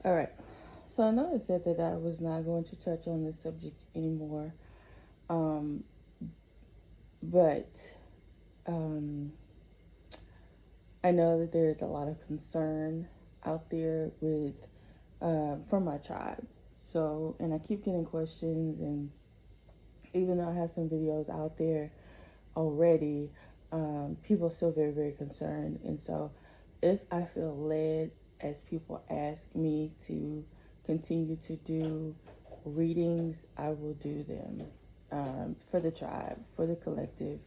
All right. So I know I said that I was not going to touch on this subject anymore. Um, but um, I know that there is a lot of concern out there with from my tribe. So, and I keep getting questions, and even though I have some videos out there already, people are still very, very concerned. And so, if I feel led, as people ask me to continue to do readings, I will do them for the tribe, for the collective,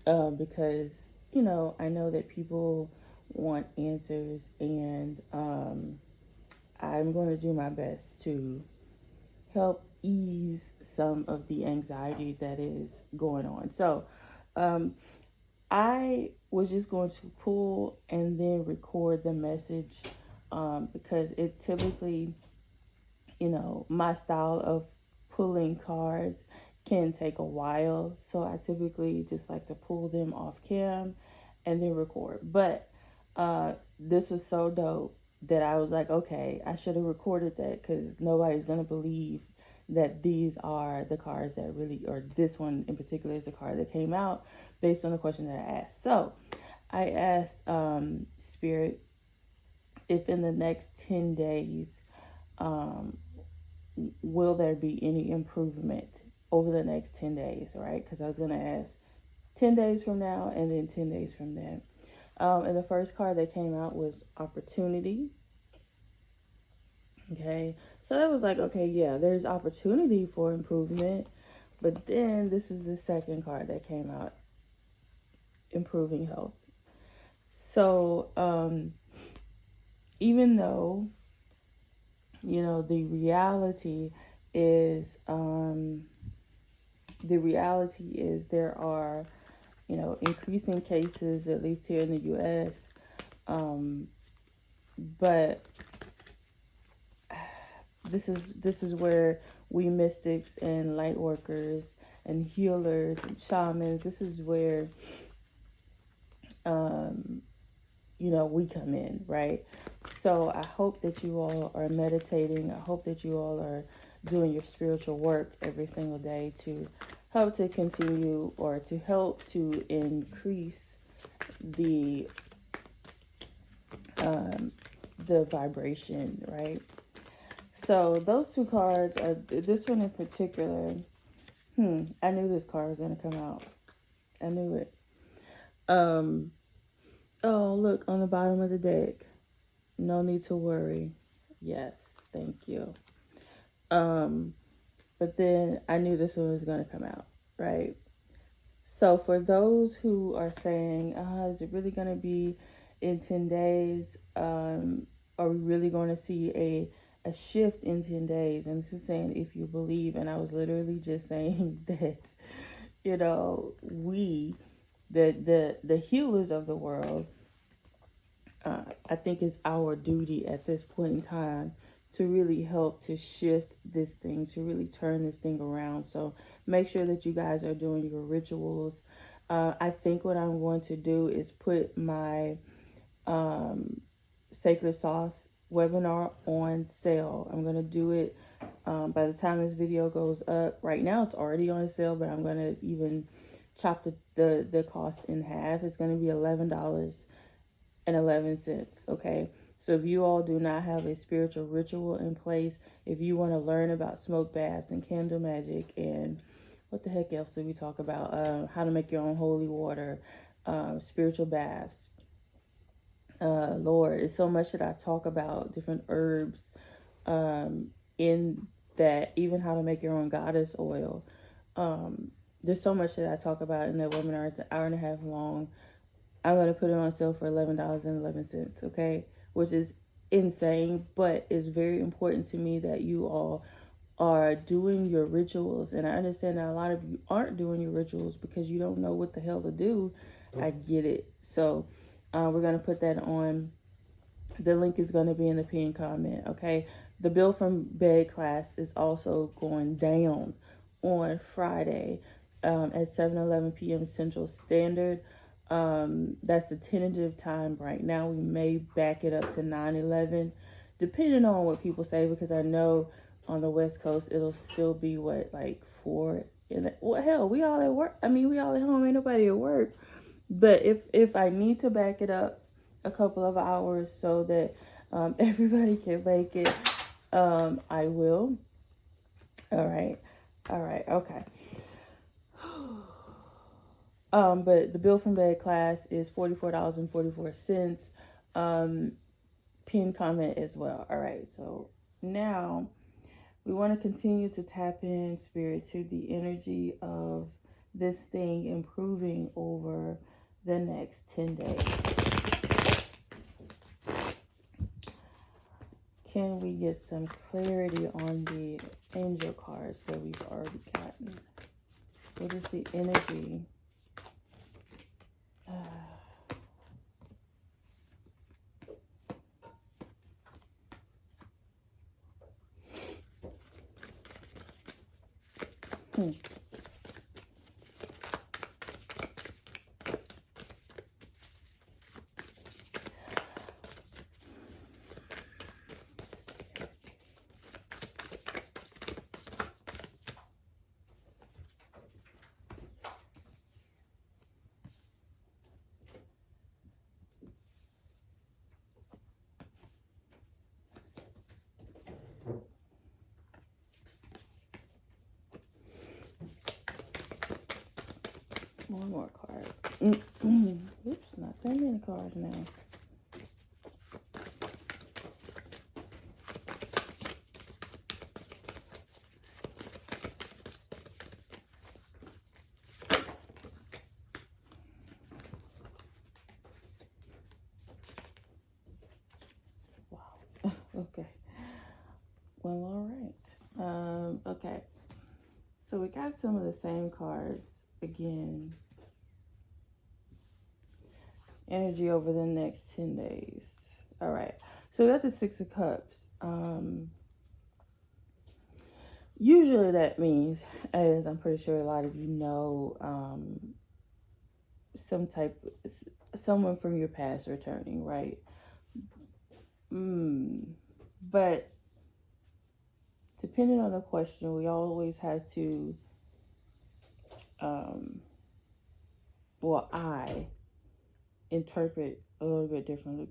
because, I know that people want answers, and I'm going to do my best to help ease some of the anxiety that is going on. So, um, I was just going to pull and then record the message because it typically, my style of pulling cards can take a while. So I typically just like to pull them off cam and then record. But this was so dope that I was like, okay, I should have recorded that because nobody's going to believe that these are the cards that really, or this one in particular is the card that came out based on the question that I asked. So I asked Spirit if in the next 10 days, um, will there be any improvement over the next 10 days, right? Because I was going to ask 10 days from now and then 10 days from then. And the first card that came out was Opportunity. Okay, so that was like, okay, yeah, there's opportunity for improvement. But then this is the second card that came out, Improving Health. So, even though, the reality is there are, increasing cases, at least here in the U.S. But this is where we mystics and light workers and healers and shamans, this is where we come in, right? So I hope that you all are meditating. I hope that you all are doing your spiritual work every single day to help to continue or to help to increase the the vibration, right? So those two cards are, this one in particular, I knew this card was gonna come out. I knew it. Oh, look on the bottom of the deck. No need to worry. Yes, thank you. But then I knew this one was gonna come out, right? So for those who are saying, is it really gonna be in 10 days? Are we really going to see a shift in 10 days? And this is saying if you believe, and I was literally just saying that, we, the healers of the world, I think it's our duty at this point in time to really help to shift this thing, to really turn this thing around. So make sure that you guys are doing your rituals. I think what I'm going to do is put my Sacred Sauce webinar on sale. I'm going to do it by the time this video goes up. Right now it's already on sale, but I'm going to even chop the cost in half. It's going to be $11.11. Okay, so if you all do not have a spiritual ritual in place, if you want to learn about smoke baths and candle magic and what the heck else did we talk about, how to make your own holy water, spiritual baths, Lord, it's so much that I talk about, different herbs in that, even how to make your own goddess oil. There's so much that I talk about in that webinar. It's an hour and a half long. I'm going to put it on sale for $11.11, okay? Which is insane, but it's very important to me that you all are doing your rituals. And I understand that a lot of you aren't doing your rituals because you don't know what the hell to do. I get it. So we're going to put that on. The link is going to be in the pinned comment, okay? The Build from Bed class is also going down on Friday at 7:11 p.m. Central Standard. That's the tentative time right now. We may back it up to 9:11 depending on what people say, because I know on the West Coast it'll still be what, like 4 in the, well, hell, we all at work. I mean, we all at home, ain't nobody at work. But if I need to back it up a couple of hours so that everybody can make it, I will. All right, okay. But the Bill from Bed class is $44.44. Pin comment as well. All right, so now we want to continue to tap in, spirit, to the energy of this thing improving over the next 10 days. Can we get some clarity on the angel cards that we've already gotten? What is the energy? One more card. Oops, not that many cards now. Wow. Okay. Well, all right. Okay. So we got some of the same cards again. Energy over the next 10 days. All right. So we got the Six of Cups. Usually that means, as I'm pretty sure a lot of you know, someone from your past returning, right? But depending on the question, we always have to, I interpret a little bit differently.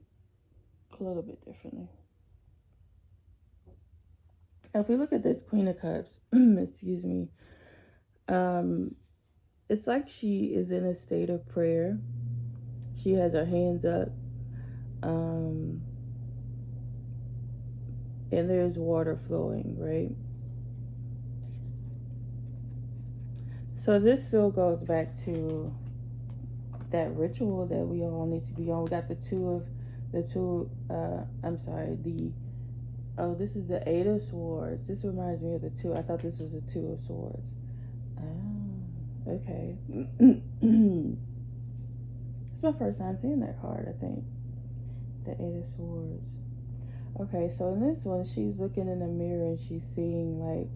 Now, if we look at this Queen of Cups, excuse me, it's like she is in a state of prayer. She has her hands up, and there's water flowing, right? So this still goes back to that ritual that we all need to be on. We got this is the Eight of Swords. This reminds me of the two. I thought this was the Two of Swords. Oh, okay. It's my first time seeing that card, I think. The Eight of Swords. Okay, so in this one, she's looking in the mirror and she's seeing, like,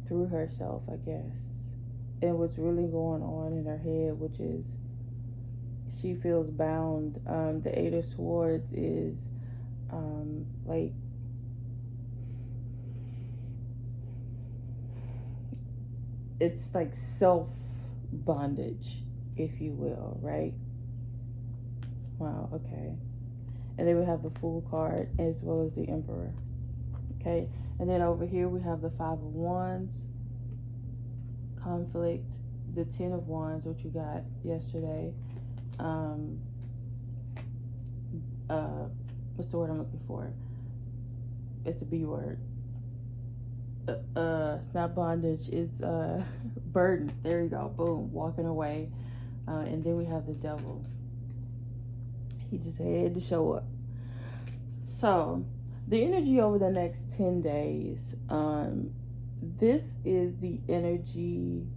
through herself, I guess. And what's really going on in her head, which is she feels bound. The Eight of Swords is like it's like self bondage, if you will, right? Wow, okay. And then we have the Fool card as well as the Emperor. Okay, and then over here we have the Five of Wands, conflict, the Ten of Wands, which you got yesterday. What's the word I'm looking for? It's a B word. It's not bondage, it's burden. There you go, boom, walking away. And then we have the Devil. He just had to show up. So the energy over the next 10 days, this is the energy.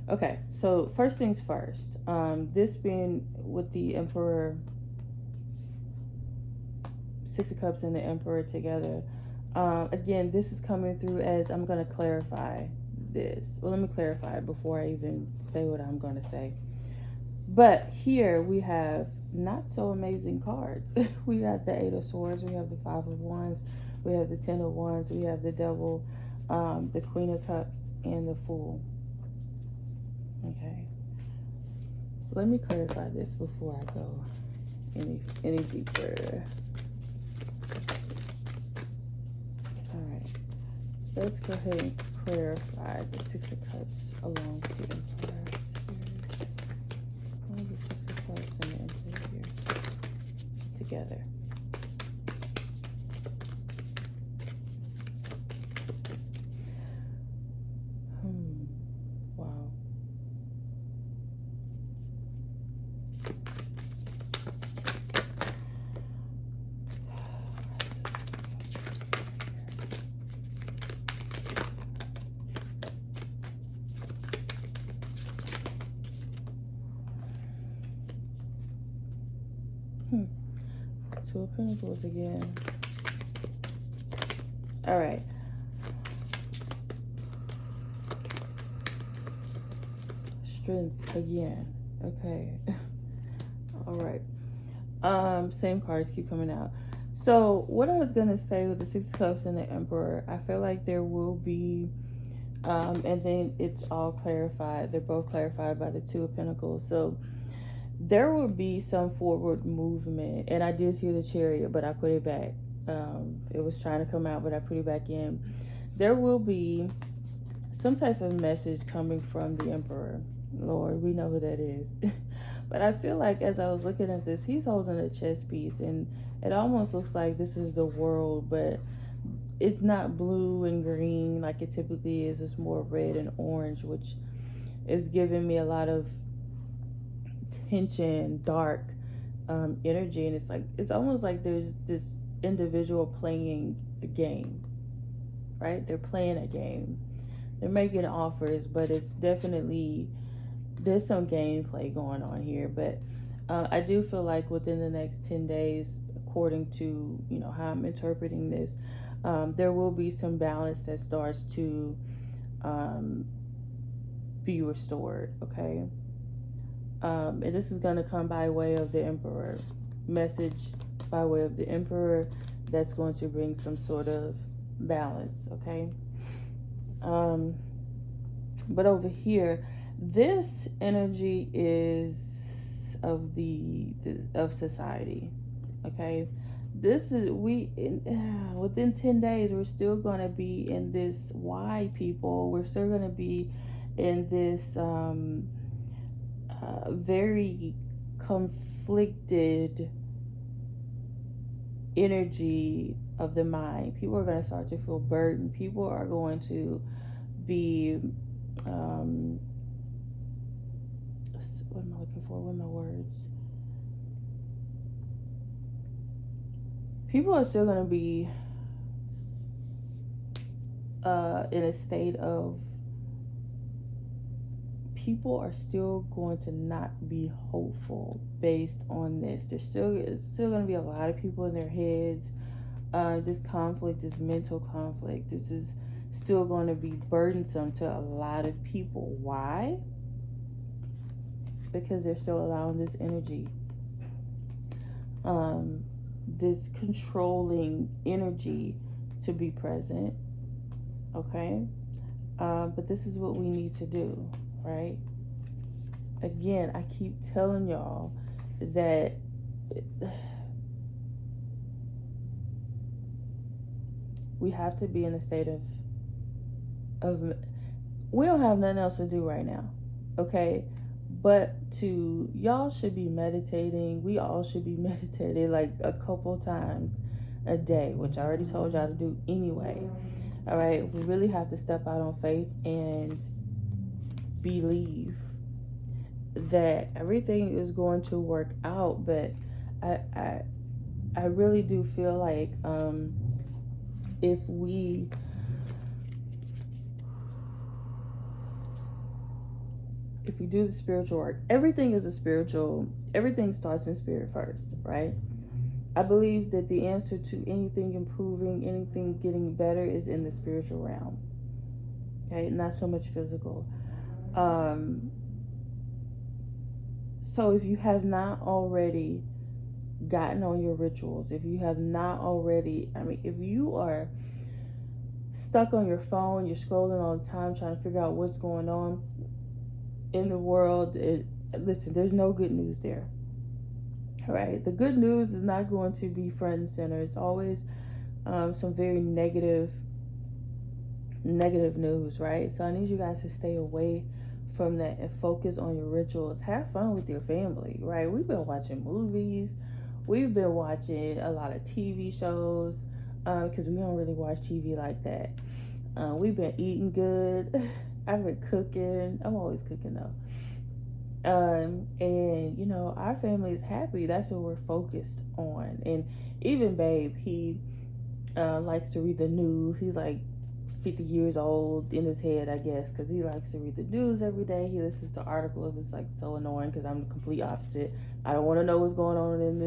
Okay, so first things first, this being with the Emperor, Six of Cups and the Emperor together, again, this is coming through as, I'm going to clarify this. Well, let me clarify before I even say what I'm going to say. But here we have not so amazing cards. We got the Eight of Swords, we have the Five of Wands, we have the Ten of Wands, we have the Devil, the Queen of Cups, and the Fool. Okay. Let me clarify this before I go any deeper. All right. Let's go ahead and clarify the Six of Cups along with the Emperor. The Six of Cups and the Emperor here together. Wow. Two of Pentacles again. All right. Strength again. Okay. All right. Same cards keep coming out. So what I was gonna say with the Six of Cups and the Emperor, I feel like there will be, and then it's all clarified. They're both clarified by the Two of Pentacles. So there will be some forward movement, and I did see the Chariot, but I put it back. It was trying to come out, but I put it back in. There will be some type of message coming from the Emperor. Lord, we know who that is. But I feel like as I was looking at this, he's holding a chess piece, and it almost looks like this is the world, but it's not blue and green like it typically is. It's more red and orange, which is giving me a lot of tension, dark energy. And it's almost like there's this individual playing a game, right? They're playing a game. They're making offers, but it's definitely, there's some gameplay going on here. But I do feel like within the next 10 days, according to, how I'm interpreting this, there will be some balance that starts to be restored, okay? And this is going to come by way of the Emperor. Message by way of the Emperor that's going to bring some sort of balance, okay? But over here, this energy is of of society, okay? This is, within 10 days, we're still going to be in this why, people. We're still going to be in this very conflicted energy of the mind. People are going to start to feel burdened. People are going to be what am I looking for? What are my words? People are still going to be in a state of, people are still going to not be hopeful based on this. It's still going to be a lot of people in their heads. This conflict is mental conflict. This is still going to be burdensome to a lot of people. Why? Because they're still allowing this energy, this controlling energy to be present, okay? But this is what we need to do, right? Again, I keep telling y'all that we have to be in a state of we don't have nothing else to do right now, okay? But y'all should be meditating. We all should be meditating like a couple times a day, which I already told y'all to do anyway. All right, we really have to step out on faith and believe that everything is going to work out. But I really do feel like if we do the spiritual work, everything starts in spirit first, right? I believe that the answer to anything improving, anything getting better is in the spiritual realm, okay? Not so much physical. So So if you have not already gotten on your rituals, if you have not already, I mean, if you are stuck on your phone, you're scrolling all the time trying to figure out what's going on in the world, listen, there's no good news there. All right, the good news is not going to be front and center. It's always some very negative news, right? So I need you guys to stay away from that and focus on your rituals. Have fun with your family, right? We've been watching movies, we've been watching a lot of TV shows, because we don't really watch TV like that. We've been eating good. I've been cooking. I'm always cooking though. And you know, our family is happy. That's what we're focused on. And even Babe, he likes to read the news. He's like 50 years old in his head, I guess, because he likes to read the news every day. He listens to articles. It's like so annoying because I'm the complete opposite. I don't want to know what's going on in the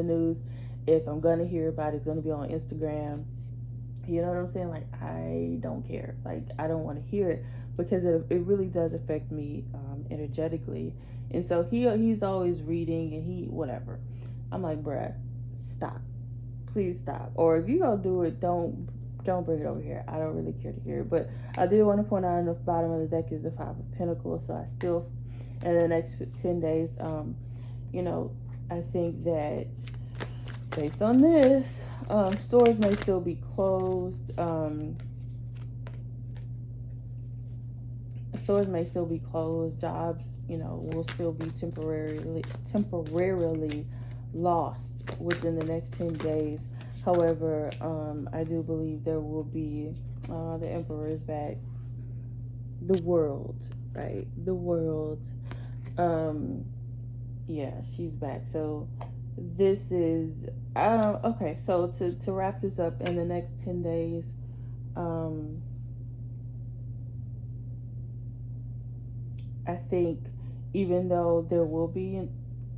news. If I'm gonna hear about it, it's gonna be on Instagram. You know what I'm saying? Like, I don't care. Like, I don't want to hear it because it really does affect me energetically. And so he's always reading and he whatever. I'm like, bruh, stop. Please stop. Or if you gonna do it, don't bring it over here. I don't really care to hear it. But I do want to point out on the bottom of the deck is the Five of Pentacles. So I still, in the next 10 days, you know, I think that based on this, stores may still be closed. Stores may still be closed. Jobs, you know, will still be temporarily lost within the next 10 days. However, I do believe there will be the Emperor is back. The world, right? The world. Yeah, she's back. So this is okay. So to wrap this up, in the next 10 days, I think even though there will be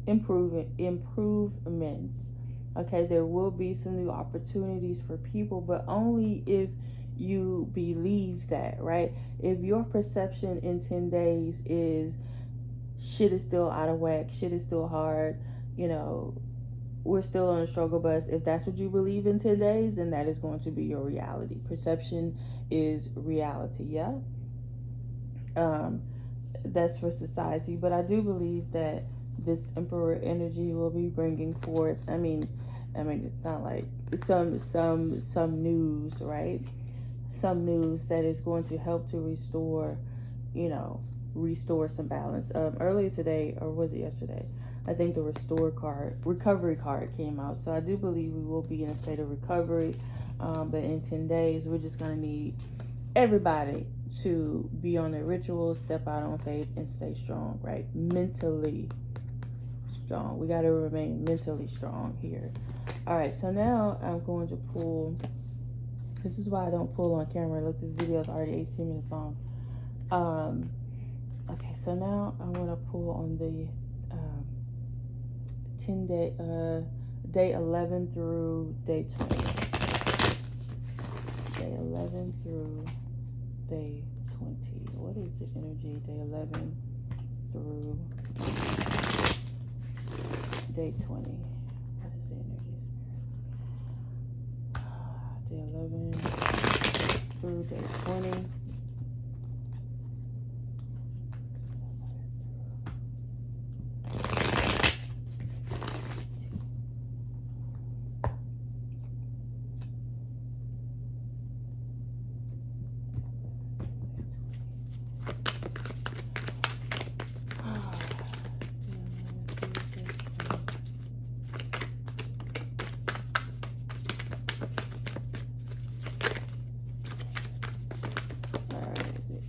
improvements, okay, there will be some new opportunities for people, but only if you believe that, right? If your perception in 10 days is shit is still out of whack, shit is still hard, you know, we're still on a struggle bus. If that's what you believe in 10 days, then that is going to be your reality. Perception is reality, yeah? That's for society. But I do believe that this Emperor energy will be bringing forth, I mean, it's not like some news, right? Some news that is going to help to restore, you know, restore some balance. Earlier today, or was it yesterday? I think the recovery card came out. So I do believe we will be in a state of recovery. But in 10 days, we're just going to need everybody to be on their rituals, step out on faith, and stay strong, right? Mentally strong. We got to remain mentally strong here. All right, so now I'm going to pull. This is why I don't pull on camera. Look, this video is already 18 minutes long. Okay, so now I want to pull on the 10-day, day 11 through day 20. Day 11 through day 20. What is the energy? Day 11 through day 20. What is the energy, Spirit? Day 11 through day 20.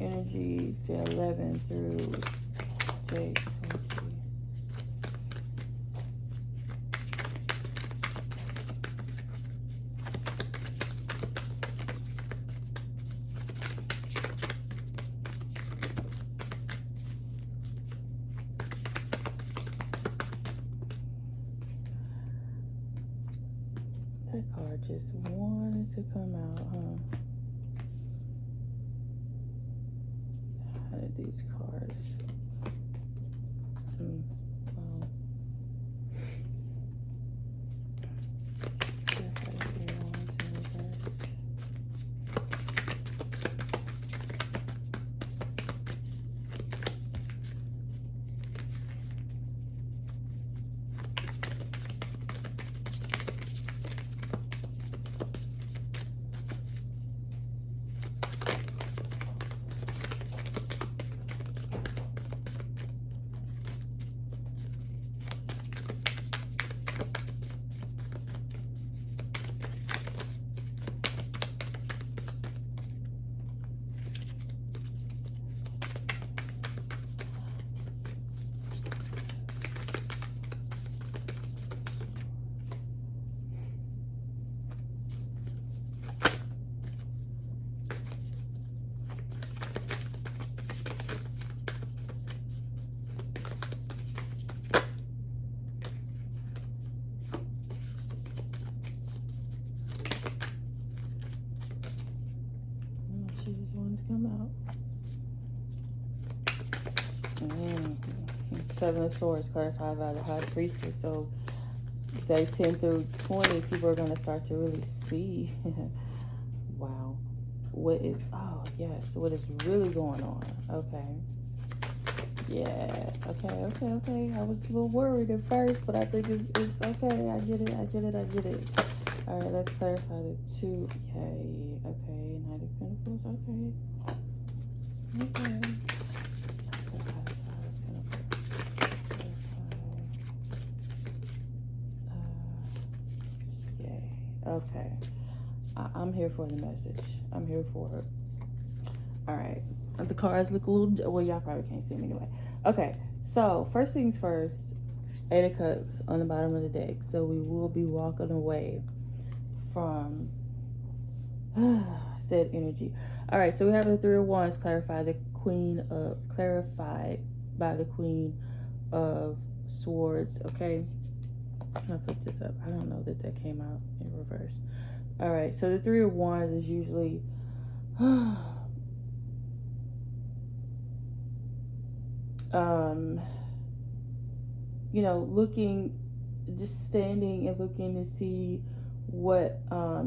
Energy day 11 through day 20. That card just wanted to come out, huh? How did these cards? Seven of Swords clarified by the High Priestess. So day 10 through 20, people are going to start to really see, wow, what is, oh yes, what is really going on. Okay. Yeah. Okay. I was a little worried at first, but I think it's okay. I get it. All right, let's clarify the 2. Yay. Okay. Knight of Pentacles. Okay. Yay. Okay. I'm here for the message. I'm here for it. All right. The cards look a little, well, y'all probably can't see them anyway. Okay. So, first things first, 8 of Cups on the bottom of the deck. So, we will be walking away from said energy. All right. So, we have the 3 of Wands clarified by the Queen of Swords. Okay. I'll flip this up. I don't know that came out in reverse. All right. So, the 3 of Wands is usually just standing and looking to see what, yeah,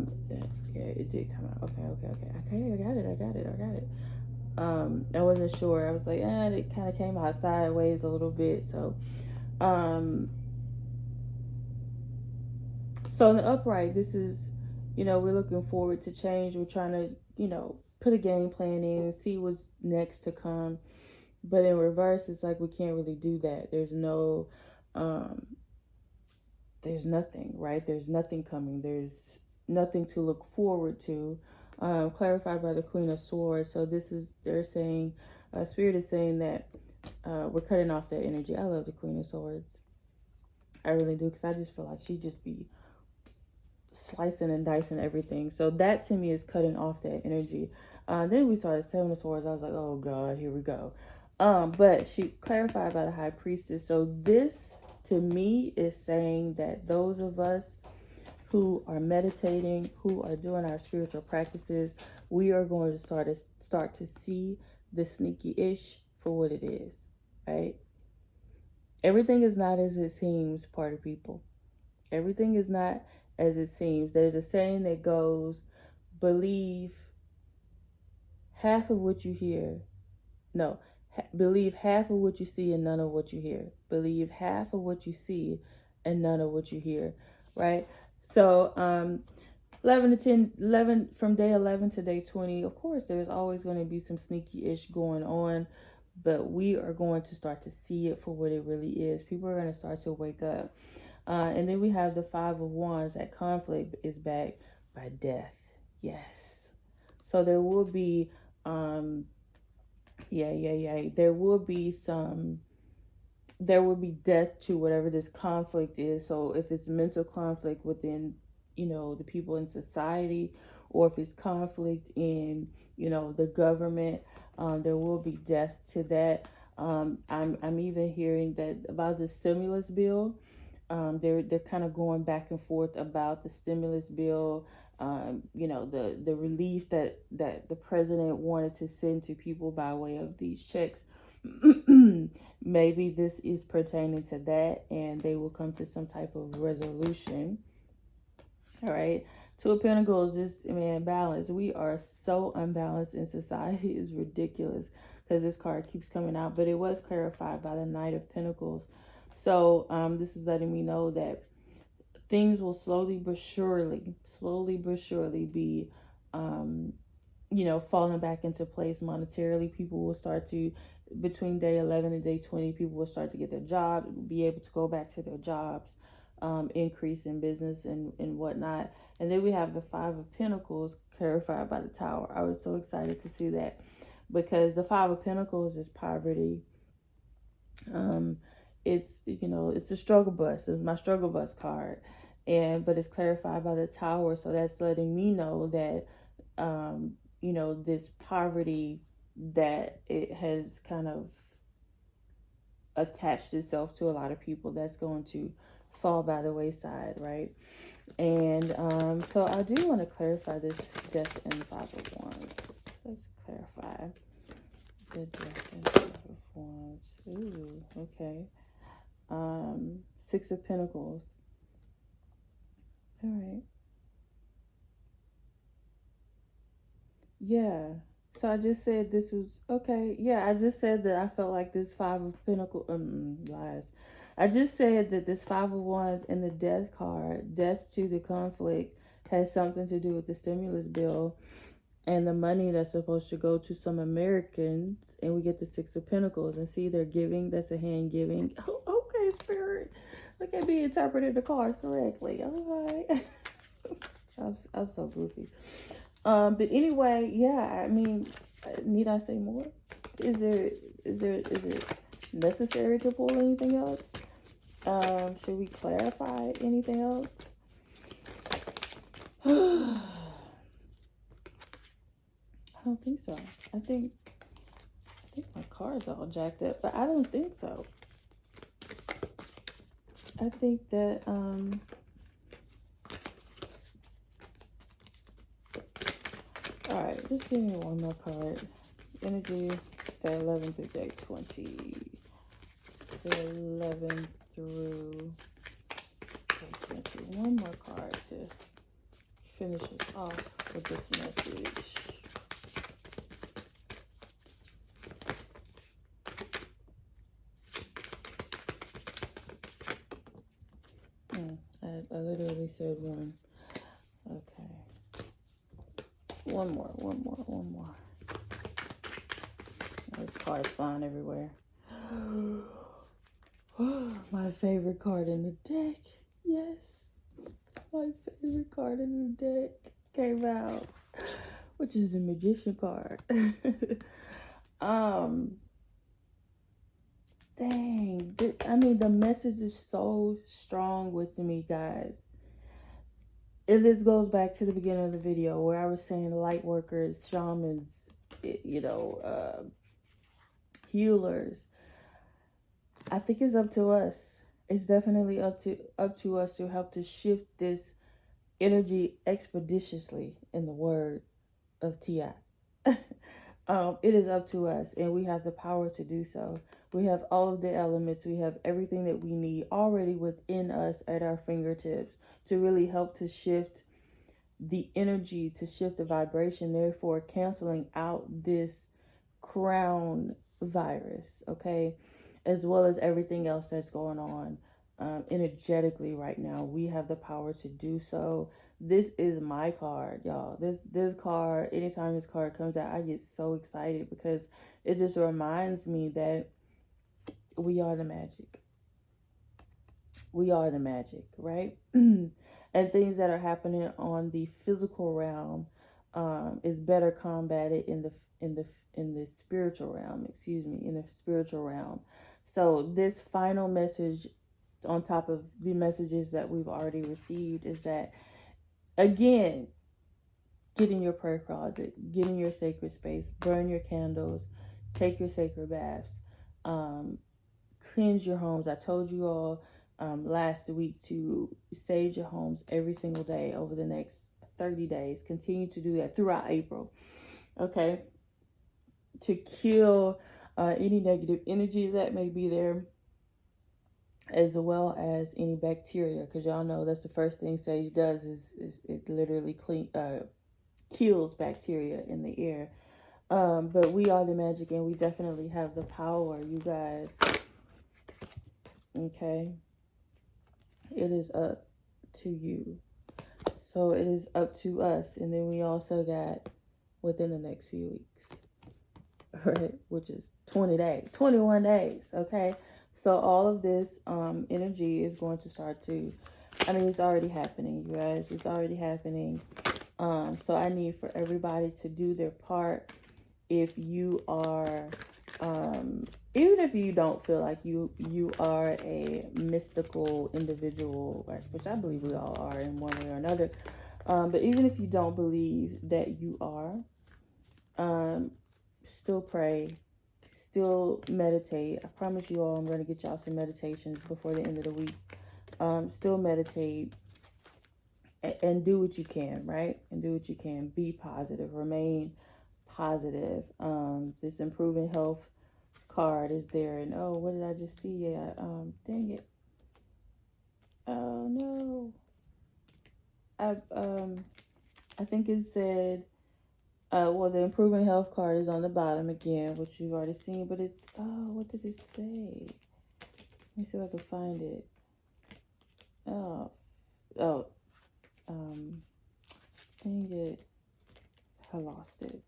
it did come out. Okay, I got it. I wasn't sure. I was like, it kind of came out sideways a little bit. So in the upright, this is, we're looking forward to change. We're trying to, put a game plan in and see what's next to come. But in reverse, it's like we can't really do that. There's nothing, right? There's nothing coming. There's nothing to look forward to. Clarified by the Queen of Swords. So they're saying, Spirit is saying that we're cutting off that energy. I love the Queen of Swords. I really do, because I just feel like she just be slicing and dicing everything. So that to me is cutting off that energy. Then we started 7 of Swords. I was like, oh God, here we go. But she clarified by the High Priestess. So this to me is saying that those of us who are meditating, who are doing our spiritual practices, we are going to start to see the sneaky-ish for what it is, right? Everything is not as it seems, party people. Everything is not as it seems. There's a saying that goes, believe half of what you hear. No, believe half of what you see and none of what you hear. Believe half of what you see and none of what you hear, right? So 11 from day 11 to day 20, of course, there's always going to be some sneaky-ish going on, but we are going to start to see it for what it really is. People are going to start to wake up. And then we have the 5 of Wands. That conflict is backed by death. Yes. So there will be, there will be death to whatever this conflict is. So if it's mental conflict within, the people in society, or if it's conflict in, the government, there will be death to that. I'm even hearing that about the stimulus bill. They're kind of going back and forth about the stimulus bill. The relief that the president wanted to send to people by way of these checks. Maybe this is pertaining to that, and they will come to some type of resolution. All right. 2 of Pentacles, balance. We are so unbalanced in society. It's ridiculous, because this card keeps coming out, but it was clarified by the Knight of Pentacles. So this is letting me know that things will slowly but surely be, falling back into place monetarily. People will start to, between day 11 and day 20, people will start to get their job, be able to go back to their jobs, increase in business and whatnot. And then we have the 5 of Pentacles clarified by the Tower. I was so excited to see that, because the 5 of Pentacles is poverty. It's the struggle bus. It's my struggle bus card. But it's clarified by the Tower. So that's letting me know that, this poverty, that it has kind of attached itself to a lot of people, that's going to fall by the wayside, right? And so I do want to clarify this Death and 5 of Wands. Let's clarify the Death and 5 of Wands. Ooh, okay. Six of Pentacles. All right. Yeah. So I just said this was okay. Yeah, I just said that I felt like this Five of Pentacles lies. I just said that this Five of Wands and the Death card, death to the conflict, has something to do with the stimulus bill and the money that's supposed to go to some Americans, and we get the Six of Pentacles, and see they're giving. That's a hand giving. Oh, okay, Spirit. Look at me interpreted the cards correctly. All right. I'm so goofy. But anyway, yeah. I mean, need I say more? Is it necessary to pull anything else? Should we clarify anything else? I don't think so. I think my card's all jacked up, but I don't think so. I think that all right, just give me one more card. Energy, day 11 through day 20. Day 11 through day 20. One more card to finish it off with this message. I literally said one. Okay. One more. This card's flying everywhere. My favorite card in the deck. Yes. My favorite card in the deck came out, which is the Magician card. Dang. I mean, the message is so strong with me, guys. And this goes back to the beginning of the video where I was saying light workers, shamans, healers. I think it's up to us. It's definitely up to us to help to shift this energy expeditiously, in the word of T.I. It is up to us, and we have the power to do so. We have all of the elements. We have everything that we need already within us at our fingertips to really help to shift the energy, to shift the vibration, therefore canceling out this crown virus, okay? As well as everything else that's going on energetically right now. We have the power to do so. This is my card, y'all. This card, anytime this card comes out, I get so excited because it just reminds me that we are the magic. We are the magic, right? And things that are happening on the physical realm is better combated in the spiritual realm. In the spiritual realm. So this final message, on top of the messages that we've already received, is that, again, get in your prayer closet, get in your sacred space, burn your candles, take your sacred baths, cleanse your homes. I told you all last week to sage your homes every single day over the next 30 days. Continue to do that throughout April, okay? To kill any negative energy that may be there, as well as any bacteria, because y'all know that's the first thing sage does is it literally kills bacteria in the air. But we are the magic, and we definitely have the power, you guys. Okay, it is up to you. So it is up to us, and then we also got within the next few weeks, right, which is 21 days, okay? So all of this energy is going to start to, it's already happening, you guys. It's already happening. So I need for everybody to do their part. If you are, even if you don't feel like you are a mystical individual, which I believe we all are in one way or another, but even if you don't believe that you are, still pray, still meditate. I promise you all I'm going to get y'all some meditations before the end of the week. Still meditate and do what you can, right? And do what you can. Be positive. Remain positive. This improving health card is there. And oh, what did I just see? Yeah, dang it. Oh no. I think it said well, the improving health card is on the bottom again, which you've already seen, but it's what did it say? Let me see if I can find it. Oh, oh, dang it. I lost it.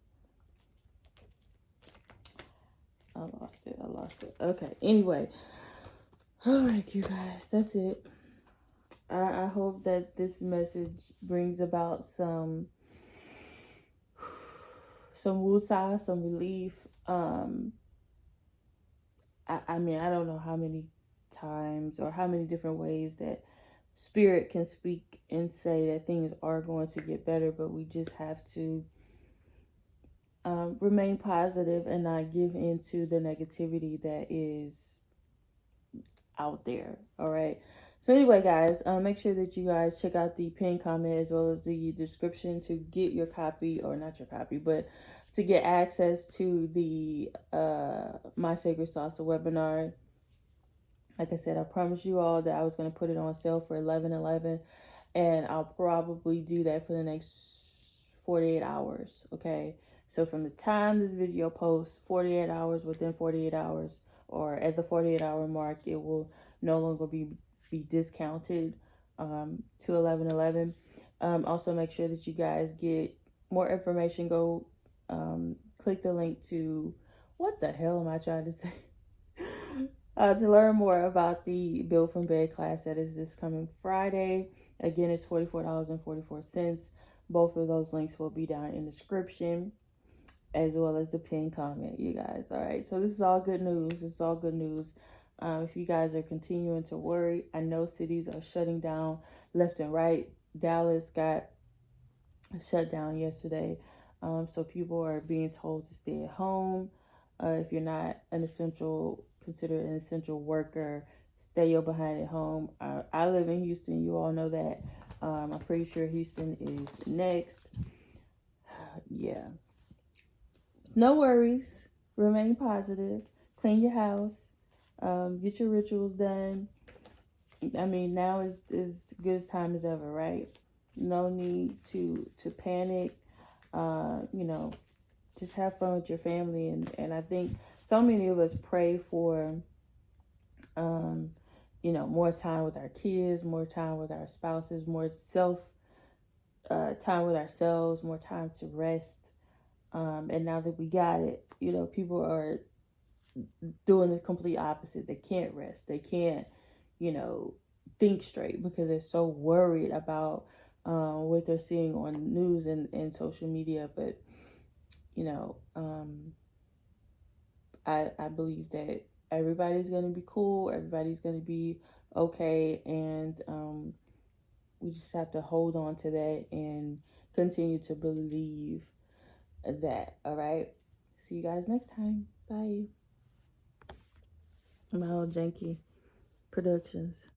I lost it. Okay, anyway. All right, you guys, that's it. I hope that this message brings about some woosah, some relief. I mean, I don't know how many times or how many different ways that spirit can speak and say that things are going to get better, but we just have to remain positive and not give into the negativity that is out there. All right. So anyway, guys, make sure that you guys check out the pinned comment as well as the description to get your copy, or not your copy, but to get access to the My Sacred Salsa webinar. Like I said, I promised you all that I was going to put it on sale for $11.11, and I'll probably do that for the next 48 hours. Okay. So from the time this video posts, 48 hours, within 48 hours, or at the 48-hour mark, it will no longer be discounted to $11.11. Also, make sure that you guys get more information. Go click the link to, what the hell am I trying to say? To learn more about the Build from Bed class that is this coming Friday. Again, it's $44.44. Both of those links will be down in the description, as well as the pinned comment, you guys. All right, so this is all good news. It's all good news. If you guys are continuing to worry, I know cities are shutting down left and right. Dallas got shut down yesterday, so people are being told to stay at home. If you're not considered an essential worker, stay your behind at home. I live in Houston. You all know that. I'm pretty sure Houston is next. Yeah. No worries. Remain positive. Clean your house. Get your rituals done. I mean, now is as good as time as ever, right? No need to panic. Just have fun with your family. And I think so many of us pray for, more time with our kids, more time with our spouses, more time with ourselves, more time to rest. And now that we got it, people are doing the complete opposite. They can't rest. They can't, think straight because they're so worried about what they're seeing on news and social media. But, I believe that everybody's going to be cool. Everybody's going to be okay. And we just have to hold on to that and continue to believe that. All right. See you guys next time. Bye. My old janky productions.